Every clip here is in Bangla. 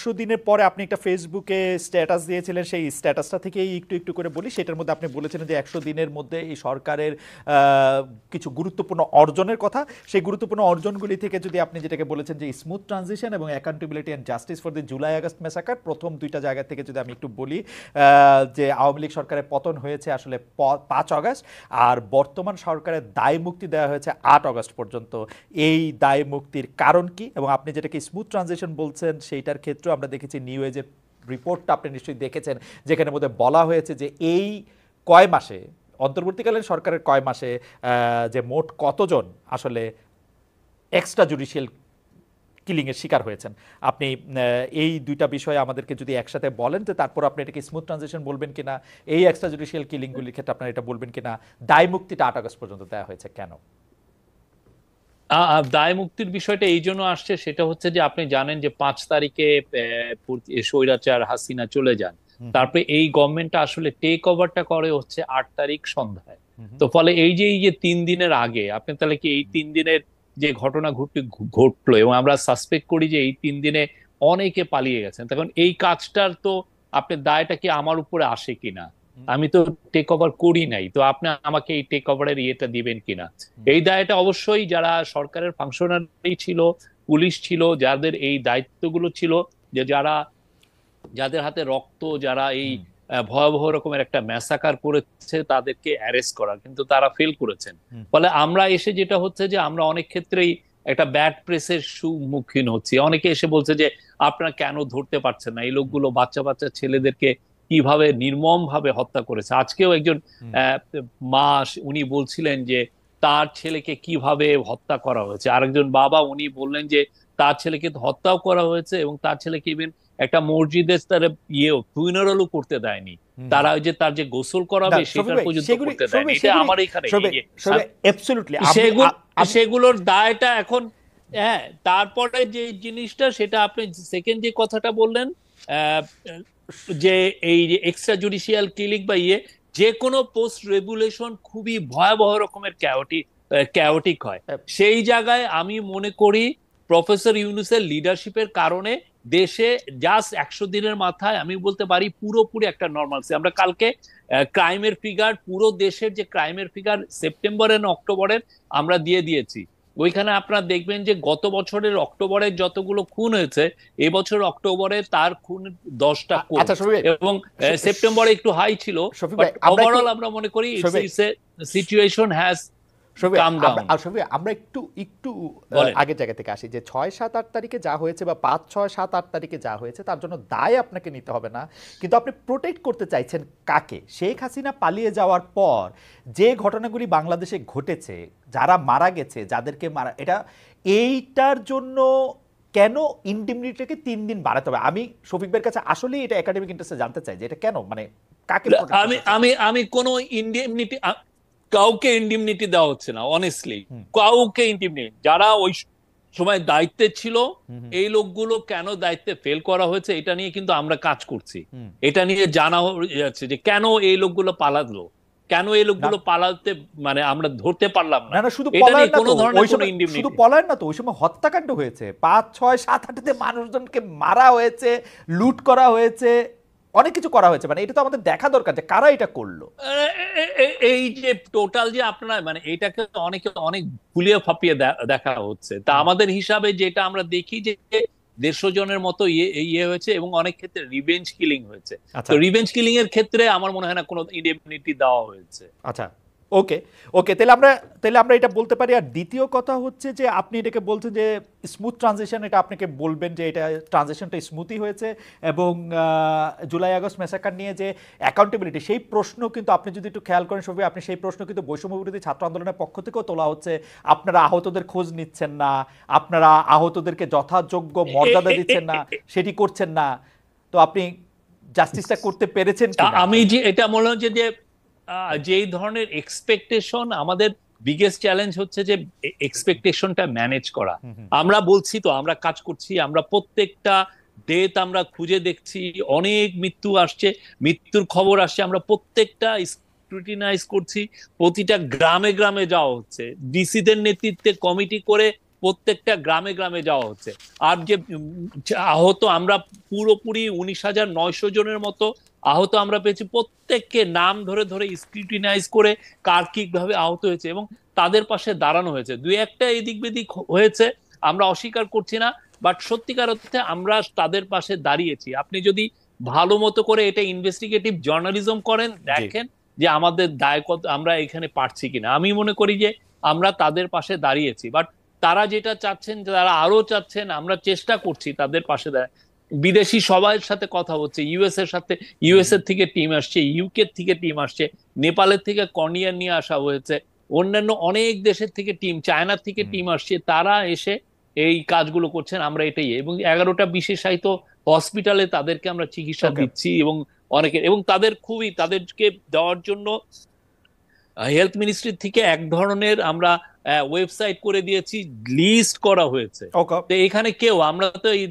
100 দিনের পরে আপনি একটা ফেসবুকে স্ট্যাটাস দিয়েছিলেন, সেই স্ট্যাটাসটা থেকেই একটু একটু করে বলি। সেটার মধ্যে আপনি বলেছিলেন যে 100 দিনের মধ্যে এই সরকারের কিছু গুরুত্বপূর্ণ অর্জনের কথা। সেই গুরুত্বপূর্ণ অর্জনগুলি থেকে যদি আপনি যেটাকে বলেছেন যে স্মুথ ট্রানজিশন এবং accountability and justice for the July August massacre, প্রথম দুইটা জায়গা থেকে যদি আমি একটু বলি, যে আওয়ামী লীগ সরকারের পতন হয়েছে আসলে 5 আগস্ট, আর বর্তমান সরকারের দায় মুক্তি দেওয়া হয়েছে 8 আগস্ট পর্যন্ত। এই দায় মুক্তির কারণ কি? এবং আপনি যেটাকে স্মুথ ট্রানজিশন বলছেন সেইটার ক্ষেত্রেও আমরা দেখেছি নিউ এজের রিপোর্টটা আপনি নিশ্চয়ই দেখেছেন, যেখানে মধ্যে বলা হয়েছে যে এই কয় মাসে, অন্তর্বর্তীকালীন সরকারের কয় মাসে যে মোট কতজন আসলে এক্সট্রা জুডিশিয়াল কিলিংয়ের শিকার হয়েছেন। আপনি এই দুইটা বিষয়ে আমাদেরকে যদি একসাথে বলেন, যে তারপর আপনি এটাকে স্মুথ ট্রানজিশন বলবেন কিনা, এই এক্সট্রা জুডিশিয়াল কিলিংগুলির ক্ষেত্রে আপনারা এটা বলবেন কিনা, দায় মুক্তিটা 8 আগস্ট পর্যন্ত দেওয়া হয়েছে কেন? দায় মুক্তির বিষয়টা এই জন্য আসছে, সেটা হচ্ছে যে আপনি জানেন যে 5 তারিখে স্বৈরাচার হাসিনা চলে যান। তারপরে এই গভর্নমেন্টটা আসলে টেক ওভারটা করে হচ্ছে 8 তারিখ সন্ধ্যায়। তো ফলে এই যে 3 দিনের আগে আপনি তাহলে কি এই 3 দিনের যে ঘটনা ঘটলো, এবং আমরা সাসপেক্ট করি যে এই 3 দিনে অনেকে পালিয়ে গেছেন, তখন এই কাজটার তো আপনি দায়টা কি আমার উপরে আসে কিনা? আমি তো টেক ওভার করি নাই, তো আপনি আমাকে এই টেক ওভারের ইয়েটা দিবেন কিনা? এই দায়টা অবশ্যই যারা সরকারের ফাংশনারি ছিল, পুলিশ ছিল, যাদের এই দায়িত্বগুলো ছিল, যে যাদের হাতে রক্ত, যারা এই ভয়াবহ রকমের একটা ম্যাসাকার করেছে, তাদেরকে অ্যারেস্ট করার, কিন্তু তারা ফেল করেছেন। ফলে আমরা এসে যেটা হচ্ছে যে আমরা অনেক ক্ষেত্রেই একটা ব্যাড প্রেসের সম্মুখীন হচ্ছি। অনেকে এসে বলছে যে আপনারা কেন ধরতে পারছেন না, এই লোকগুলো বাচ্চা বাচ্চা ছেলেদেরকে কিভাবে নির্মম ভাবে হত্যা করেছে। আজকেও একজন মা উনি বলছিলেন যে তার ছেলেকে কিভাবে হত্যা করা হয়েছে। আরেকজন বাবা উনি বললেন যে তার ছেলেকে হত্যাও করা হয়েছে, এবং তার ছেলেকে ইভেন একটা মসজিদে তার ফুনারালও করতে দেয়নি। তারা ওই যে তার যে গোসল করাবে সেটা পর্যন্ত করতে দেয়নি। এটা আমার এখানে সেগুলোর দায়টা এখন। হ্যাঁ, তারপরে যে জিনিসটা, সেটা আপনি সেকেন্ড যে কথাটা বললেন, যে এই যে এক্সট্রা জুডিশিয়াল কিলিং বা যে কোনো পোস্ট রেগুলেশন খুবই ভয়াবহ রকমের ক্যাওটিক হয়। সেই জায়গায় আমি মনে করি প্রফেসর ইউনূসের লিডারশিপের কারণে দেশে জাস্ট 100 দিনের মাথায় আমি বলতে পারি পুরোপুরি একটা নর্মালসি। আমরা কালকে ক্রাইমের ফিগার, পুরো দেশের যে ক্রাইমের ফিগার সেপ্টেম্বরের না অক্টোবরের আমরা দিয়েছি। ওইখানে আপনারা দেখবেন যে গত বছরের অক্টোবরে যতগুলো খুন হয়েছে, এবছর অক্টোবরে তার খুন 10টা কম, এবং সেপ্টেম্বরে একটু হাই ছিল। ওভারঅল আমরা মনে করি সিচুয়েশন হ্যাজ আমরা একটু আগের জায়গা থেকে আসি, যে 6, 7, 8 তারিখে যা হয়েছে, বা 5, 6, 7, 8 তারিখে যা হয়েছে, তার জন্য দায় আপনাকে নিতে হবে না, কিন্তু আপনি প্রোটেক্ট করতে চাইছেন কাকে? শেখ হাসিনা পালিয়ে যাওয়ার পর যে ঘটনাগুলি বাংলাদেশে ঘটেছে, যারা মারা গেছে, যাদেরকে মারা, এইটার জন্য কেন ইনডিমনিটিকে 3 দিন বাড়াতে হবে? আমি শফিক ভাইয়ের কাছে আসলে এটা একাডেমিক ইন্টারেস্টে জানতে চাই যে এটা কেন, মানে কাকে? আমি কোনো ইনডিমনিটি, কাউকে ইন্ডিমনিটি দেওয়া হচ্ছে না, অনেস্টলি কাউকে ইন্ডিমনিটি। যারা ওই সময় দায়িত্বে ছিল, এই লোকগুলো কেন দায়িত্বে ফেল করা হয়েছে এটা নিয়ে কিন্তু আমরা কাজ করছি। এটা নিয়ে জানা যাচ্ছে যে কেন এই লোকগুলো পালালো, কেন এই লোকগুলো পালাতে, মানে আমরা ধরতে পারলাম না। শুধু পলায়ন না তো, ওই সময় হত্যাকাণ্ড হয়েছে, 5, 6, 7, 8 মানুষজনকে মারা হয়েছে, লুট করা হয়েছে, অনেক কিছু করা হয়েছে। মানে এটা তো আমাদের দেখা দরকার যে কারা এটা করলো। এই যে টোটাল যে আপনারা, মানে এটাকে অনেকে অনেক ভুলিয়ে ফাঁপিয়ে দেখা হচ্ছে। তা আমাদের হিসাবে যেটা আমরা দেখি যে 150 জনের মতো ইয়ে হয়েছে, এবং অনেক ক্ষেত্রে রিভেঞ্জ কিলিং হয়েছে। তো রিভেঞ্জ কিলিং এর ক্ষেত্রে আমার মনে হয় না কোনো ইনডেমনিটি দেওয়া হয়েছে। আচ্ছা, ওকে, তাহলে আমরা এটা বলতে পারি। আর দ্বিতীয় কথা হচ্ছে যে আপনি এটাকে বলছেন যে স্মুথ ট্রানজিশন, এটা আপনাকে বলবেন যে এটা ট্রানজিশনটা স্মুথই হয়েছে, এবং জুলাই আগস্ট ম্যাসাকার নিয়ে যে অ্যাকাউন্টেবিলিটি, সেই প্রশ্ন কিন্তু আপনি যদি একটু খেয়াল করেন সবাই, আপনি সেই প্রশ্ন কিন্তু বৈষম্য বিরোধী ছাত্র আন্দোলনের পক্ষ থেকেও তোলা হচ্ছে। আপনারা আহতদের খোঁজ নিচ্ছেন না, আপনারা আহতদেরকে যথাযোগ্য মর্যাদা দিচ্ছেন না, সেটি করছেন না। তো আপনি জাস্টিসটা করতে পেরেছেন কি? আমি যে এটা মনে হচ্ছে যে যেই ধরনের এক্সপেকটেশন, আমাদের বিগেস্ট চ্যালেঞ্জ হচ্ছে যে এক্সপেকটেশনটা ম্যানেজ করা। আমরা বলছি তো আমরা কাজ করছি, আমরা প্রত্যেকটা ডেট আমরা খুঁজে দেখছি, অনেক মৃত্যু আসছে, মৃত্যুর খবর আসছে, আমরা প্রত্যেকটা স্ক্রুটিনাইজ করছি, প্রতিটা গ্রামে গ্রামে যাওয়া হচ্ছে, ডিসিদের নেতৃত্বে কমিটি করে প্রত্যেকটা গ্রামে গ্রামে যাওয়া হচ্ছে। আর যে আহত আমরা পুরোপুরি 19,900 জনের মতো আহত আমরা পেয়েছি, প্রত্যেককে নাম ধরে ধরে স্ক্রুটিনাইজ করে কার কিভাবে আহত হয়েছে এবং তাদের পাশে দাঁড়ানো হয়েছে। দুই একটা এদিক বেদিক হয়েছে, আমরা অস্বীকার করছি না, বাট সত্যিকার অর্থে আমরা তাদের পাশে দাঁড়িয়েছি। আপনি যদি ভালো মতো করে এটা ইনভেস্টিগেটিভ জার্নালিজম করেন, দেখেন যে আমাদের দায় কত, আমরা এখানে পারছি কিনা। আমি মনে করি যে আমরা তাদের পাশে দাঁড়িয়েছি, বাট তারা যেটা চাচ্ছেন, তারা আরো চাচ্ছেন, আমরা চেষ্টা করছি তাদের পাশে দাঁড়ায়। বিদেশি সবার সাথে কথা হচ্ছে, ইউএস এর সাথে, ইউএস এর থেকে টিম আসছে, ইউকে থেকে টিম আসছে, নেপালের থেকে কর্নিয়ার নিয়ে আসা হয়েছে, অন্যান্য অনেক দেশের থেকে টিম, চায়নার থেকে টিম আসছে, তারা এসে এই কাজগুলো করছেন। আমরা এটাই, এবং 11টা বিশেষায়িত হসপিটালে তাদেরকে আমরা চিকিৎসা দিচ্ছি, এবং অনেকের, এবং তাদেরকে দেওয়ার জন্য হেলথ মিনিস্ট্রি থেকে এক ধরনের আমরা ওয়েবসাইট করে দিয়েছি, লিস্ট করা হয়েছে। তো এখানে কেউ, আমরা তো এই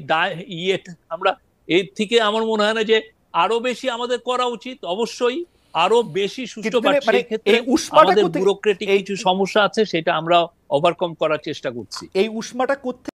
আমরা এর থেকে আমার মনে হয় না যে আরো বেশি আমাদের করা উচিত, অবশ্যই আরো বেশি সুষ্ঠু, বাট সেই ক্ষেত্রে আমাদের ব্যুরোক্রেটিক কিছু সমস্যা আছে, সেটা আমরা ওভারকাম করার চেষ্টা করছি। এই উষ্মাটা